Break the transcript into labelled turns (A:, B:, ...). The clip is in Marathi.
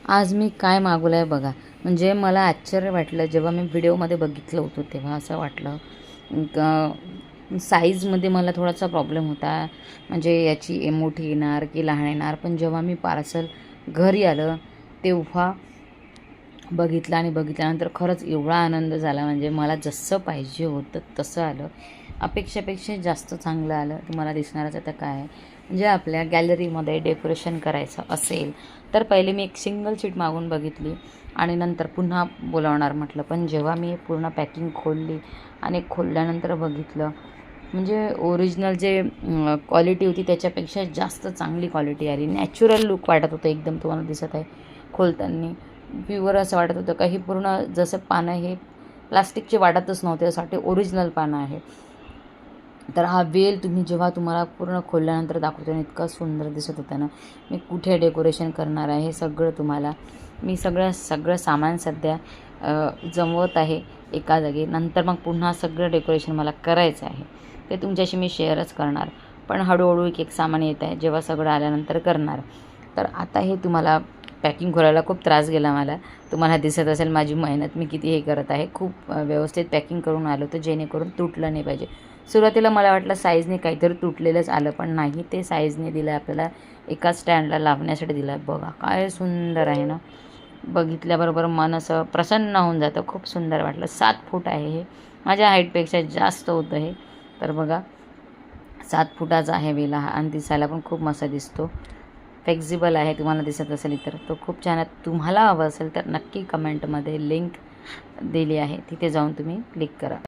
A: आज मी काय मागवलं आहे बघा. म्हणजे मला आश्चर्य वाटलं जेव्हा मी व्हिडिओमध्ये बघितलं होतं तेव्हा असं वाटलं साईजमध्ये मला थोडासा प्रॉब्लेम होता. म्हणजे याची मोठी येणार की लहान येणार. पण जेव्हा मी पार्सल घरी आलं तेव्हा बघितलं आणि बघितल्यानंतर खरंच एवढा आनंद झाला. म्हणजे मला जसं पाहिजे होतं तसं आलं. अपेक्षेपेक्षा जास्त चांगलं आलं. तुम्हाला दिसणारच आता काय आहे. म्हणजे आपल्या गॅलरीमध्ये डेकोरेशन करायचं असेल तर पहिले मी एक सिंगल शीट मागून बघितली आणि नंतर पुन्हा बोलावणार म्हटलं. पण जेव्हा मी पूर्ण पॅकिंग खोलली आणि खोलल्यानंतर बघितलं म्हणजे ओरिजिनल जे क्वालिटी होती त्याच्यापेक्षा जास्त चांगली क्वालिटी आली. नॅचरल लूक वाटत होतं एकदम. तुम्हाला दिसत आहे खोलताना प्युअर असं वाटत होतं. काही पूर्ण जसं पानं हे प्लास्टिकचे वाटतच नव्हते. यासाठी ओरिजिनल पानं आहे. तर हा वेल जेव्हा तुम्हाला पूर्ण खोलल्यानंतर दाखवतो आणि इतका सुंदर दिसत होता ना. मी कुठे डेकोरेशन करणार आहे हे सगळं तुम्हाला मी सगळं सामान सध्या जमवत आहे एका जागी. नंतर मग पुन्हा सगळं डेकोरेशन मला करायचं आहे ते तुमच्याशी मी शेअरच करणार. पण हळूहळू एक सामान येत आहे. जेव्हा सगळं आल्यानंतर करणार. तर आता हे तुम्हाला पॅकिंग खोलायला खूप त्रास गेला मला. तुम्हाला दिसत असेल माझी मेहनत मी किती हे करत आहे. खूप व्यवस्थित पॅकिंग करून आलो तर जेणेकरून तुटलं नाही पाहिजे. सुरुवातीला मला वाटलं साईजने काहीतरी तुटलेलंच आलं. पण नाही, ते साईजने दिलं आपल्याला. एका स्टँडला लावण्यासाठी दिलं. बघा काय सुंदर आहे ना. बघितल्याबरोबर मन असं प्रसन्न होऊन जातं. खूप सुंदर वाटलं. 7 फूट आहे हे. माझ्या हाईटपेक्षा जास्त होतं हे. तर बघा 7 फुटाचा आहे वेल हा आणि दिसायला पण खूप मस्त दिसतो. फ्लेक्झिबल आहे. तुम्हाला दिसत असेल तर तो खूप छान आहे. तुम्हाला हवं असेल तर नक्की कमेंटमध्ये लिंक दिली आहे. तिथे जाऊन तुम्ही क्लिक करा.